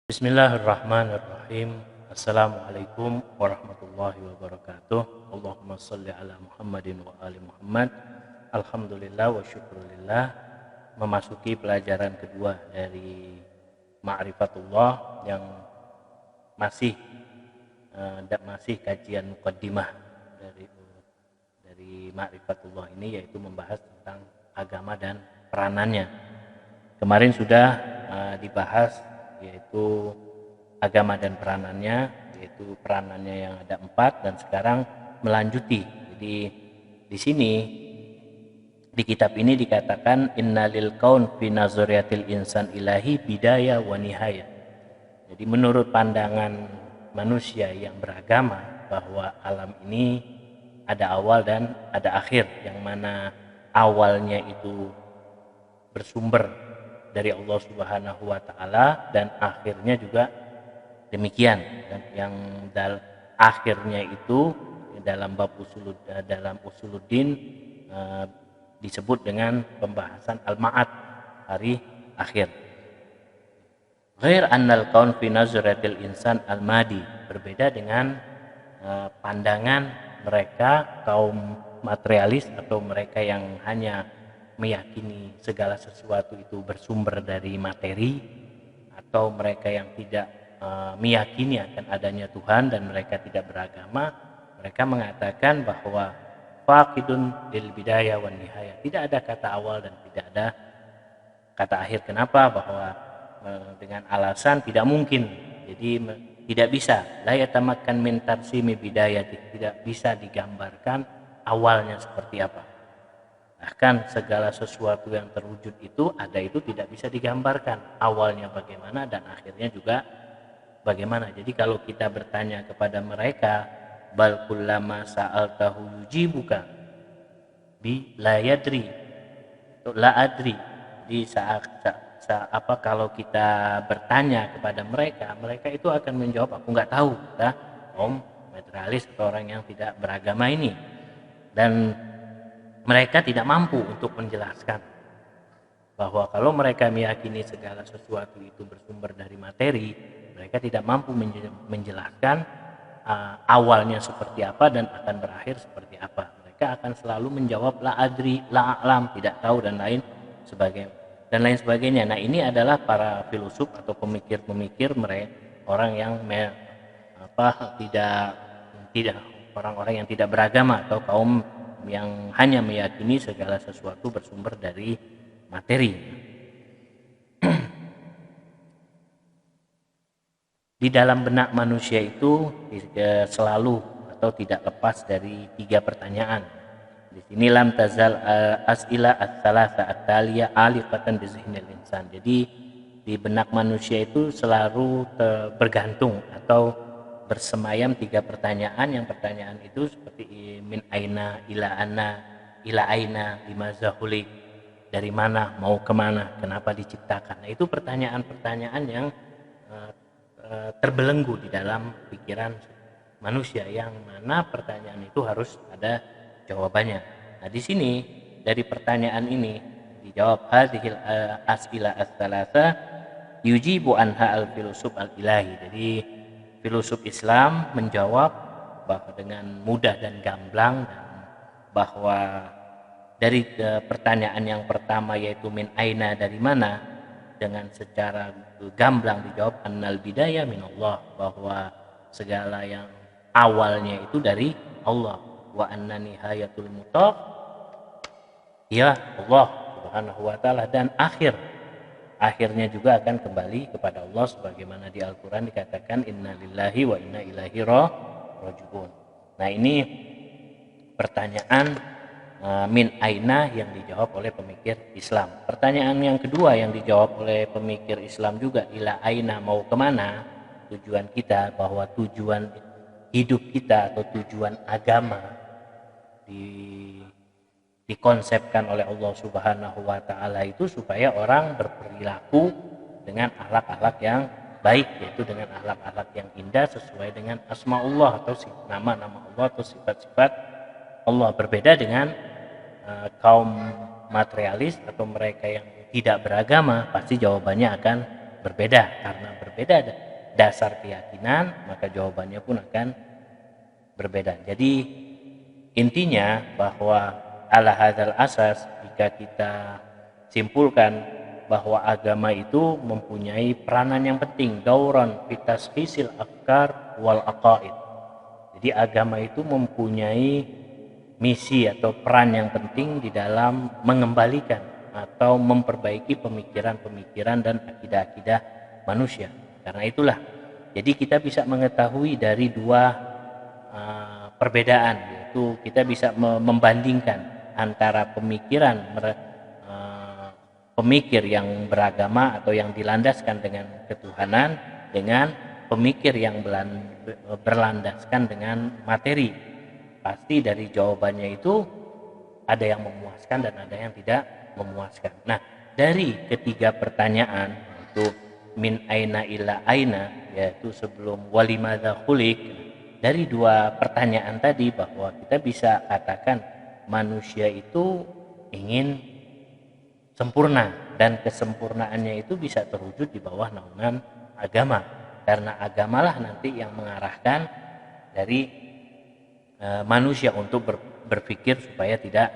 Bismillahirrahmanirrahim. Assalamualaikum warahmatullahi wabarakatuh. Allahumma salli ala Muhammadin wa ali Muhammad. Alhamdulillah wa syukurillah. Memasuki pelajaran kedua dari Ma'rifatullah yang masih kajian muqaddimah dari Ma'rifatullah ini, yaitu membahas tentang agama dan peranannya. Kemarin sudah dibahas yaitu agama dan peranannya, yaitu peranannya yang ada 4, dan sekarang melanjuti. Jadi di sini di kitab ini dikatakan innalil kaun fi nazariyatil insan ilahi bidaya wa nihaya. Jadi menurut pandangan manusia yang beragama bahwa alam ini ada awal dan ada akhir, yang mana awalnya itu bersumber dari Allah Subhanahu wa taala dan akhirnya juga demikian. Dan yang akhirnya itu dalam bab usuluddin disebut dengan pembahasan al-ma'ad, hari akhir. Ghair annal kaun fi nazaratil insan al-madi, berbeda dengan pandangan mereka kaum materialis atau mereka yang hanya meyakini segala sesuatu itu bersumber dari materi, atau mereka yang tidak meyakini akan adanya Tuhan dan mereka tidak beragama. Mereka mengatakan bahwa faqidun lil bidayah wan nihayah, tidak ada kata awal dan tidak ada kata akhir. Kenapa? Bahwa dengan alasan tidak mungkin, jadi tidak bisa, la yatamakkan min tarsimi bidayati, tidak bisa digambarkan awalnya seperti apa. Bahkan segala sesuatu yang terwujud itu tidak bisa digambarkan awalnya bagaimana dan akhirnya juga bagaimana. Jadi kalau kita bertanya kepada mereka, bal kullama sa'altahu yujibuka bi la yadri atau la adri. Jadi kalau kita bertanya kepada mereka itu akan menjawab aku nggak tahu. Kaum materialis atau orang yang tidak beragama ini, dan mereka tidak mampu untuk menjelaskan bahwa kalau mereka meyakini segala sesuatu itu bersumber dari materi, mereka tidak mampu menjelaskan awalnya seperti apa dan akan berakhir seperti apa. Mereka akan selalu menjawab la adri, la a'lam, tidak tahu dan lain sebagainya. Nah, ini adalah para filosof atau pemikir-pemikir mereka, orang yang tidak orang-orang yang tidak beragama atau kaum yang hanya meyakini segala sesuatu bersumber dari materi. Di dalam benak manusia itu selalu atau tidak lepas dari 3 pertanyaan. Di sini lam tazal as'ila ats-tsalatsa at-taliyah aliqatan bi zihnil insan. Jadi di benak manusia itu selalu bergantung atau bersemayam 3 pertanyaan. Yang pertanyaan itu seperti min aina ila anna ila aina limaza khuliq, dari mana mau kemana, kenapa diciptakan. Nah, itu pertanyaan-pertanyaan yang terbelenggu di dalam pikiran manusia, yang mana pertanyaan itu harus ada jawabannya. Nah, di sini dari pertanyaan ini dijawab hadhil as'ila ats-tsalatsa yujibu anha al-filosuf al-ilahi. Jadi filosof Islam menjawab bahwa dengan mudah dan gamblang, dan bahwa dari pertanyaan yang pertama yaitu min aina, dari mana, dengan secara gamblang dijawab annal bidayah minallah, bahwa segala yang awalnya itu dari Allah, wa anna nihayatul mutaq ya Allah Subhanahu wa taala, dan akhirnya juga akan kembali kepada Allah, sebagaimana di Al-Quran dikatakan innalillahi wa inna ilaihi raji'un. Nah, ini pertanyaan min aina yang dijawab oleh pemikir Islam. Pertanyaan yang kedua yang dijawab oleh pemikir Islam juga, ila aina, mau kemana, tujuan kita, bahwa tujuan hidup kita atau tujuan agama dikonsepkan oleh Allah Subhanahu wa taala itu supaya orang berperilaku dengan akhlak-akhlak yang baik, yaitu dengan akhlak-akhlak yang indah sesuai dengan asmaullah atau nama-nama Allah atau sifat-sifat Allah. Berbeda dengan kaum materialis atau mereka yang tidak beragama, pasti jawabannya akan berbeda. Karena berbeda dasar keyakinan, maka jawabannya pun akan berbeda. Jadi intinya bahwa ala hadzal asas, jika kita simpulkan bahwa agama itu mempunyai peranan yang penting, dauran fi tashisil afkar wal aqaid. Jadi agama itu mempunyai misi atau peran yang penting di dalam mengembalikan atau memperbaiki pemikiran-pemikiran dan akidah-akidah manusia. Karena itulah, jadi kita bisa mengetahui dari dua perbedaan, yaitu kita bisa membandingkan antara pemikir yang beragama atau yang dilandaskan dengan ketuhanan dengan pemikir yang berlandaskan dengan materi. Pasti dari jawabannya itu ada yang memuaskan dan ada yang tidak memuaskan. Nah, dari ketiga pertanyaan, yaitu min aina ila aina, yaitu sebelum walimadza khuliq, dari dua pertanyaan tadi bahwa kita bisa katakan manusia itu ingin sempurna, dan kesempurnaannya itu bisa terwujud di bawah naungan agama, karena agamalah nanti yang mengarahkan dari manusia untuk berpikir supaya tidak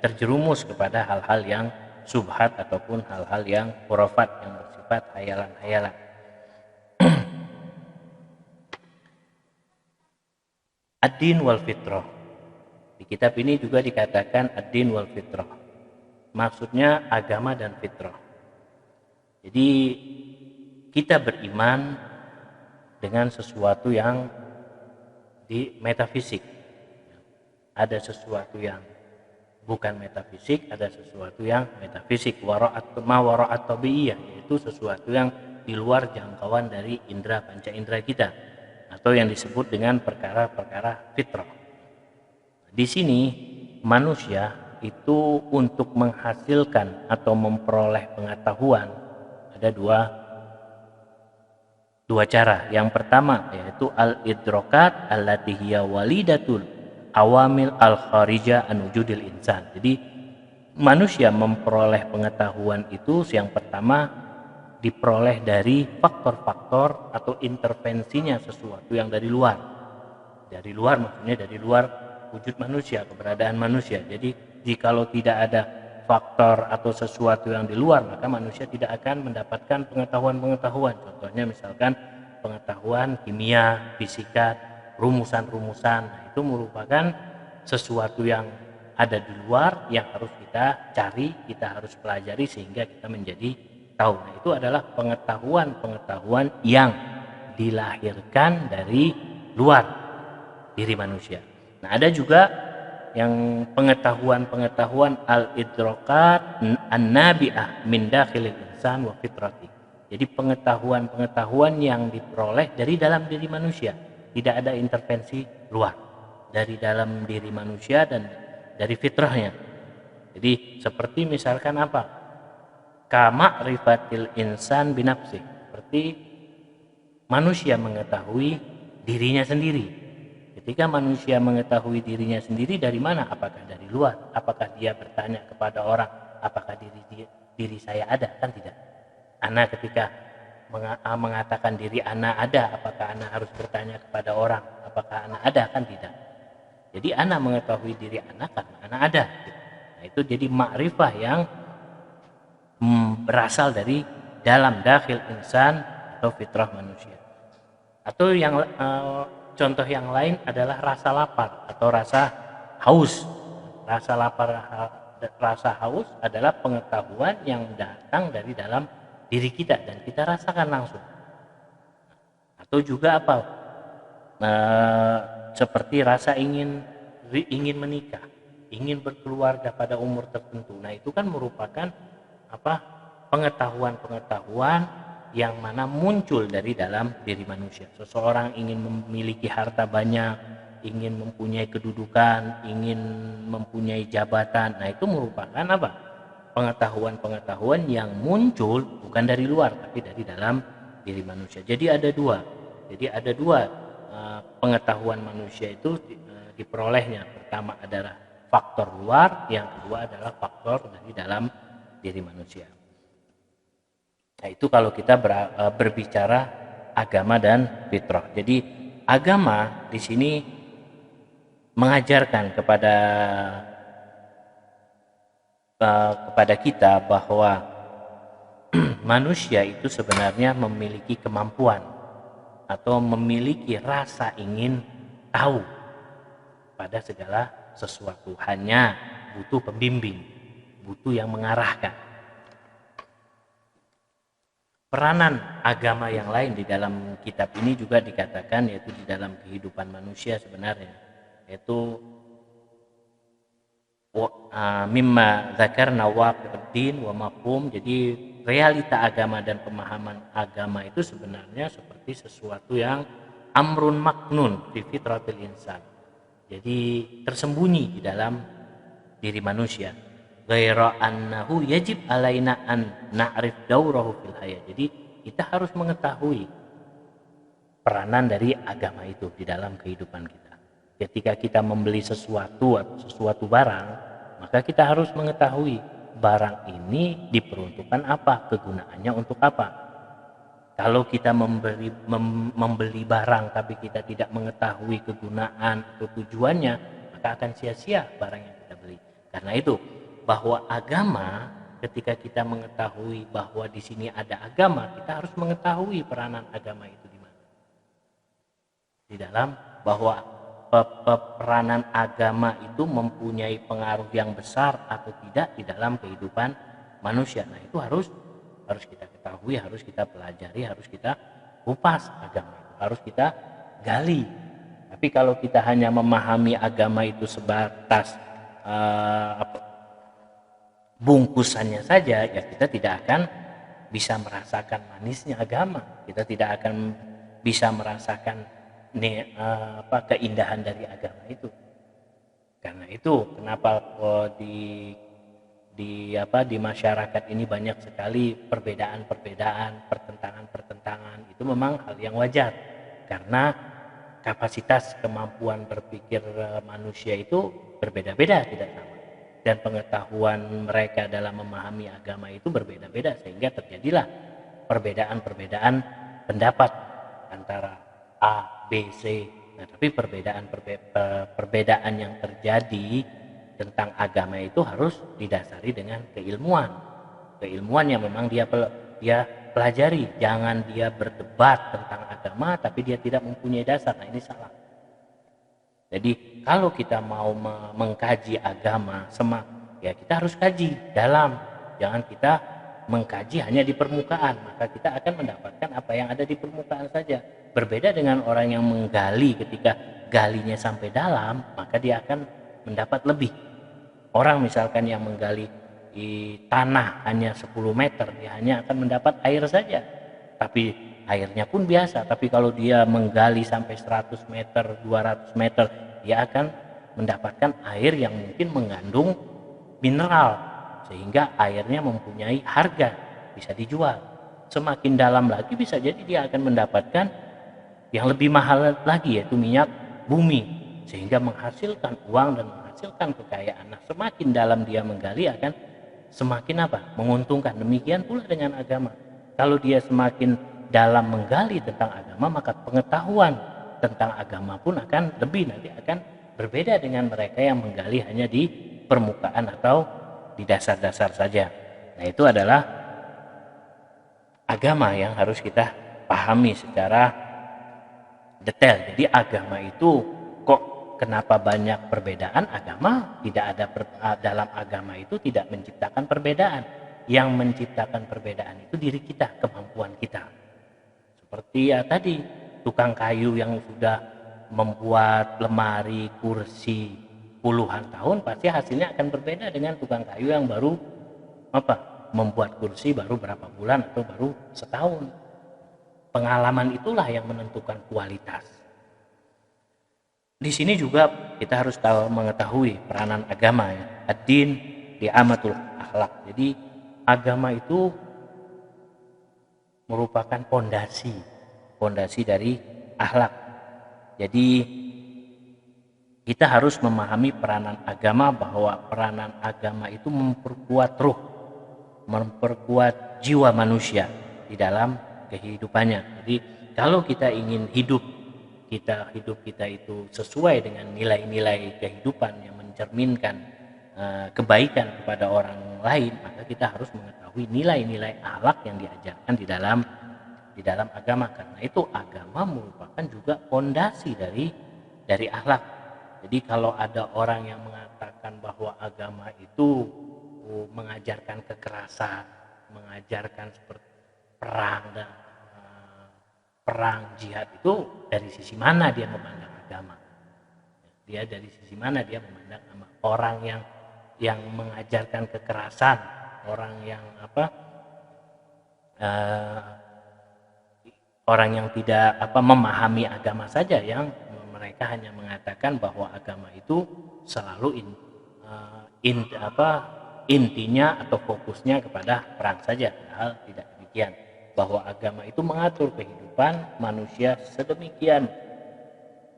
terjerumus kepada hal-hal yang subhat ataupun hal-hal yang khurafat yang bersifat hayalan-hayalan. Ad-din wal fitrah. Di kitab ini juga dikatakan ad-din wal fitrah. Maksudnya agama dan fitrah. Jadi kita beriman dengan sesuatu yang di metafisik. Ada sesuatu yang bukan metafisik, ada sesuatu yang metafisik. Wara'at tabi'iyah, yaitu sesuatu yang di luar jangkauan dari indera panca indera kita, atau yang disebut dengan perkara-perkara fitrah. Di sini manusia itu untuk menghasilkan atau memperoleh pengetahuan ada dua cara. Yang pertama yaitu al-idrokat allati hiya walidatul awamil al-kharija an wujudil insan. Jadi manusia memperoleh pengetahuan itu yang pertama diperoleh dari faktor-faktor atau intervensinya sesuatu yang dari luar. Dari luar maksudnya dari luar wujud manusia, keberadaan manusia. Jadi jikalau tidak ada faktor atau sesuatu yang di luar, maka manusia tidak akan mendapatkan pengetahuan-pengetahuan. Contohnya misalkan pengetahuan kimia, fisika, rumusan-rumusan. Nah, itu merupakan sesuatu yang ada di luar yang harus kita cari, kita harus pelajari sehingga kita menjadi tahu. Nah, itu adalah pengetahuan-pengetahuan yang dilahirkan dari luar diri manusia. Nah, ada juga yang pengetahuan al-idrokat an-nabi'ah min dakhilil insan wa fitrati. Jadi pengetahuan yang diperoleh dari dalam diri manusia, tidak ada intervensi luar, dari dalam diri manusia dan dari fitrahnya. Jadi seperti misalkan apa? Kama'rifatil insan binafsih, seperti manusia mengetahui dirinya sendiri. Ketika manusia mengetahui dirinya sendiri dari mana? Apakah dari luar? Apakah dia bertanya kepada orang, apakah diri saya ada? Kan tidak. Ana ketika mengatakan diri ana ada, apakah ana harus bertanya kepada orang, apakah ana ada? Kan tidak. Jadi ana mengetahui diri ana karena ana ada. Nah, itu jadi ma'rifah yang berasal dari dalam dakhil insan atau fitrah manusia. Atau yang contoh yang lain adalah rasa lapar atau rasa haus. Rasa lapar, rasa haus adalah pengetahuan yang datang dari dalam diri kita dan kita rasakan langsung. Atau juga apa? Seperti rasa ingin menikah, ingin berkeluarga pada umur tertentu. Nah, itu kan merupakan pengetahuan-pengetahuan yang mana muncul dari dalam diri manusia. Seseorang ingin memiliki harta banyak, ingin mempunyai kedudukan, ingin mempunyai jabatan. Nah, itu merupakan apa? Pengetahuan-pengetahuan yang muncul bukan dari luar tapi dari dalam diri manusia. Jadi ada dua pengetahuan manusia itu diperolehnya. Pertama adalah faktor luar, yang kedua adalah faktor dari dalam diri manusia. Nah, itu kalau kita berbicara agama dan fitrah. Jadi agama di sini mengajarkan kepada kita bahwa manusia itu sebenarnya memiliki kemampuan atau memiliki rasa ingin tahu pada segala sesuatu, hanya butuh pembimbing, butuh yang mengarahkan. Peranan agama yang lain di dalam kitab ini juga dikatakan, yaitu di dalam kehidupan manusia sebenarnya, yaitu mimma dzakarna waqi'uddin wa mafhum. Jadi realita agama dan pemahaman agama itu sebenarnya seperti sesuatu yang amrun maknun fi fitratil insan. Jadi tersembunyi di dalam diri manusia. Ghaira annahu yajib alaina an na'rif daurahu fil hayat. Jadi kita harus mengetahui peranan dari agama itu di dalam kehidupan kita. Ketika kita membeli sesuatu atau sesuatu barang, maka kita harus mengetahui barang ini diperuntukkan apa, kegunaannya untuk apa. Kalau kita membeli barang tapi kita tidak mengetahui kegunaan atau tujuannya, maka akan sia-sia barang yang kita beli. Karena itu, bahwa agama, ketika kita mengetahui bahwa di sini ada agama, kita harus mengetahui peranan agama itu di mana. Di dalam bahwa peranan agama itu mempunyai pengaruh yang besar atau tidak di dalam kehidupan manusia. Nah, itu harus kita ketahui, harus kita pelajari, harus kita kupas agama itu, harus kita gali. Tapi kalau kita hanya memahami agama itu sebatas bungkusannya saja, ya kita tidak akan bisa merasakan manisnya agama. Kita tidak akan bisa merasakan keindahan dari agama itu. Karena itu kenapa di masyarakat ini banyak sekali perbedaan-perbedaan, pertentangan-pertentangan. Itu memang hal yang wajar, karena kapasitas kemampuan berpikir manusia itu berbeda-beda, tidak sama, dan pengetahuan mereka dalam memahami agama itu berbeda-beda, sehingga terjadilah perbedaan-perbedaan pendapat antara A, B, C. Nah, tapi perbedaan yang terjadi tentang agama itu harus didasari dengan keilmuan yang memang dia pelajari. Jangan dia berdebat tentang agama tapi dia tidak mempunyai dasar. Nah, ini salah. Jadi kalau kita mau mengkaji agama, ya kita harus kaji dalam. Jangan kita mengkaji hanya di permukaan, maka kita akan mendapatkan apa yang ada di permukaan saja. Berbeda dengan orang yang menggali, ketika galinya sampai dalam, maka dia akan mendapat lebih. Orang misalkan yang menggali di tanah hanya 10 meter, dia hanya akan mendapat air saja, tapi airnya pun biasa. Tapi kalau dia menggali sampai 100 meter, 200 meter, dia akan mendapatkan air yang mungkin mengandung mineral, sehingga airnya mempunyai harga, bisa dijual. Semakin dalam lagi bisa jadi dia akan mendapatkan yang lebih mahal lagi, yaitu minyak bumi, sehingga menghasilkan uang dan menghasilkan kekayaan. Nah, semakin dalam dia menggali akan semakin menguntungkan. Demikian pula dengan agama. Kalau dia semakin dalam menggali tentang agama, maka pengetahuan tentang agama pun akan lebih, nanti akan berbeda dengan mereka yang menggali hanya di permukaan atau di dasar-dasar saja. Nah, itu adalah agama yang harus kita pahami secara detail. Jadi agama itu kok kenapa banyak perbedaan? Agama tidak ada dalam agama itu tidak menciptakan perbedaan. Yang menciptakan perbedaan itu diri kita, kemampuan kita. Seperti tadi tukang kayu yang sudah membuat lemari, kursi puluhan tahun, pasti hasilnya akan berbeda dengan tukang kayu yang baru membuat kursi baru berapa bulan atau baru setahun. Pengalaman itulah yang menentukan kualitas. Di sini juga kita harus mengetahui peranan agama, ya. Ad-din di'amatul akhlak. Jadi agama itu merupakan pondasi dari akhlak. Jadi kita harus memahami peranan agama, bahwa peranan agama itu memperkuat ruh, memperkuat jiwa manusia. di dalam kehidupannya. Jadi kalau kita ingin hidup kita itu sesuai dengan nilai-nilai kehidupan yang mencerminkan kebaikan kepada orang lain, maka kita harus mengetahui nilai-nilai akhlak yang diajarkan di dalam agama. Karena itu agama merupakan juga fondasi dari akhlak. Jadi kalau ada orang yang mengatakan bahwa agama itu mengajarkan kekerasan, mengajarkan seperti perang jihad, itu dari sisi mana dia memandang agama? Dia dari sisi mana dia memandang agama? Orang yang mengajarkan kekerasan, orang yang orang yang tidak memahami agama saja, yang mereka hanya mengatakan bahwa agama itu selalu intinya atau fokusnya kepada perang saja. Padahal tidak demikian, bahwa agama itu mengatur kehidupan manusia sedemikian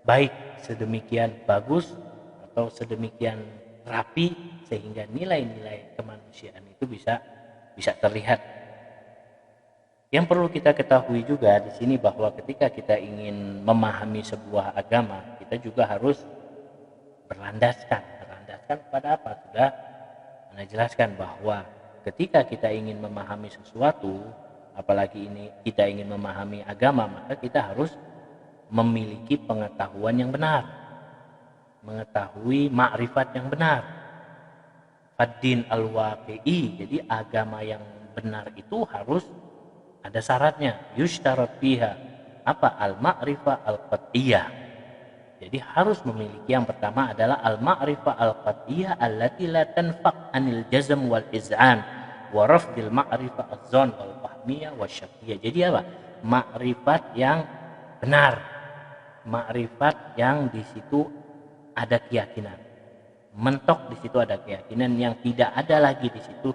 baik, sedemikian bagus, atau sedemikian rapi, sehingga nilai-nilai kemanusiaan itu bisa terlihat. Yang perlu kita ketahui juga di sini bahwa ketika kita ingin memahami sebuah agama, kita juga harus berlandaskan pada apa? Sudah Anda jelaskan bahwa ketika kita ingin memahami sesuatu, apalagi ini kita ingin memahami agama, maka kita harus memiliki pengetahuan yang benar, mengetahui makrifat yang benar. Fad-din al-waqi'i, jadi agama yang benar itu harus ada syaratnya. Yushtarat fiha al-ma'rifah al-qat'iyah. Jadi harus memiliki, yang pertama adalah al-ma'rifah al-qat'iyah allati la tanfaq anil jazm wal iz'an wa rafdil ma'rifah az-zon wal fahmiyah wasyakkiyah. Jadi apa? Makrifat yang benar, makrifat yang di situ ada keyakinan, mentok di situ ada keyakinan, yang tidak ada lagi di situ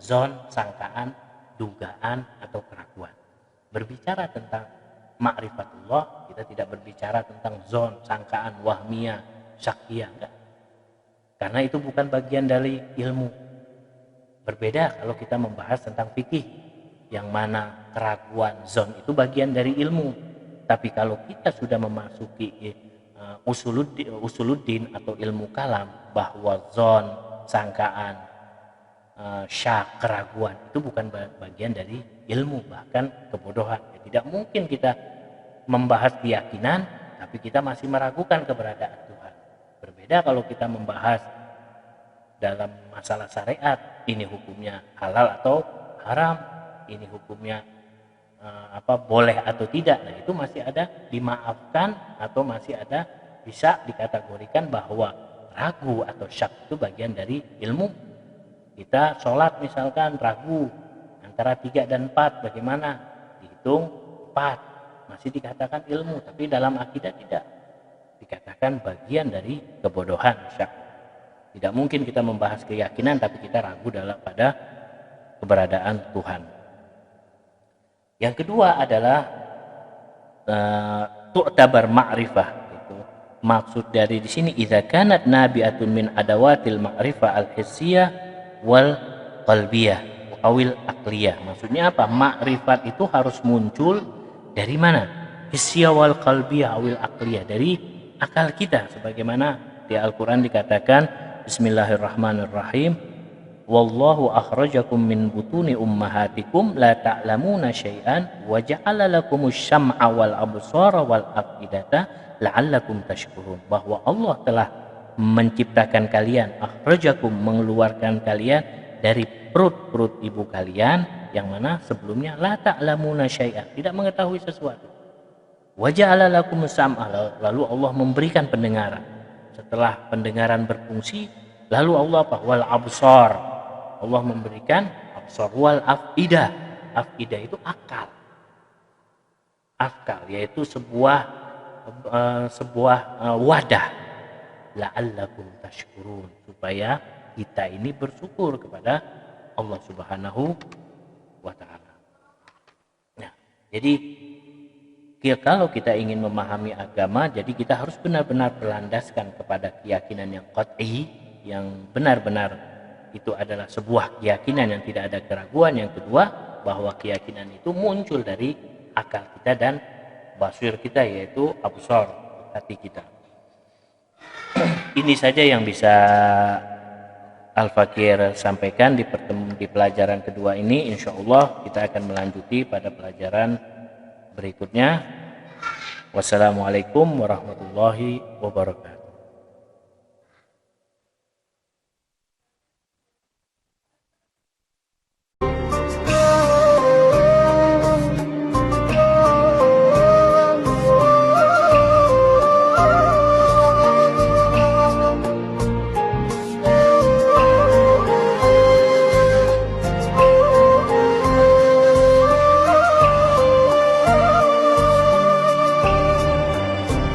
zon, sangkaan, dugaan atau keraguan. Berbicara tentang ma'rifatullah, kita tidak berbicara tentang zon, sangkaan, wahmiyah, syakkiyah, enggak. Karena itu bukan bagian dari ilmu. Berbeda kalau kita membahas tentang fikih, yang mana keraguan, zon itu bagian dari ilmu. Tapi kalau kita sudah memasuki usuluddin atau ilmu kalam, bahwa zon, sangkaan, syak, keraguan itu bukan bagian dari ilmu, bahkan kebodohan. Tidak mungkin kita membahas keyakinan tapi kita masih meragukan keberadaan Tuhan. Berbeda kalau kita membahas dalam masalah syariat, ini hukumnya halal atau haram, ini hukumnya boleh atau tidak. Nah, itu masih ada dimaafkan, atau masih ada bisa dikategorikan bahwa ragu atau syak itu bagian dari ilmu. Kita sholat misalkan ragu antara 3 dan 4, bagaimana? Dihitung 4, masih dikatakan ilmu, tapi dalam akidah tidak, dikatakan bagian dari kebodohan, syak. Tidak mungkin kita membahas keyakinan tapi kita ragu pada keberadaan Tuhan. Yang kedua adalah tu'tabar ma'rifah. Itu maksud dari di sini, idza kanat nabi'atun min adawatil ma'rifah al-hissiyah wal qalbiyah awil akliyah. Maksudnya apa? Makrifat itu harus muncul dari mana? Hissiyah wal qalbiyah awil akliyah, dari akal kita, sebagaimana di Al-Qur'an dikatakan bismillahirrahmanirrahim, wallahu akhrajakum min butuni ummahatikum la ta'lamuna syai'an wa ja'ala lakumus syam'a wal absara wal afidata la'allakum tashkurun. Bahwa Allah telah menciptakan kalian, akhrajakum, mengeluarkan kalian dari perut ibu kalian, yang mana sebelumnya la ta'lamuna syai'an, tidak mengetahui sesuatu. Wa ja'ala lakumus sam'a, lalu Allah memberikan pendengaran. Setelah pendengaran berfungsi, lalu Allah wal absar, Allah memberikan absar, wal afidah. Afidah itu akal, yaitu sebuah wadah, la'allakum tashkurun, supaya kita ini bersyukur kepada Allah Subhanahu wa ta'ala. Nah, jadi kalau kita ingin memahami agama, jadi kita harus benar-benar berlandaskan kepada keyakinan yang qat'i, yang benar-benar itu adalah sebuah keyakinan yang tidak ada keraguan. Yang kedua, bahwa keyakinan itu muncul dari akal kita dan basir kita, yaitu absar, hati kita. Ini saja yang bisa Al-Fakir sampaikan di pelajaran kedua ini. Insya Allah kita akan melanjuti pada pelajaran berikutnya. Wassalamualaikum warahmatullahi wabarakatuh.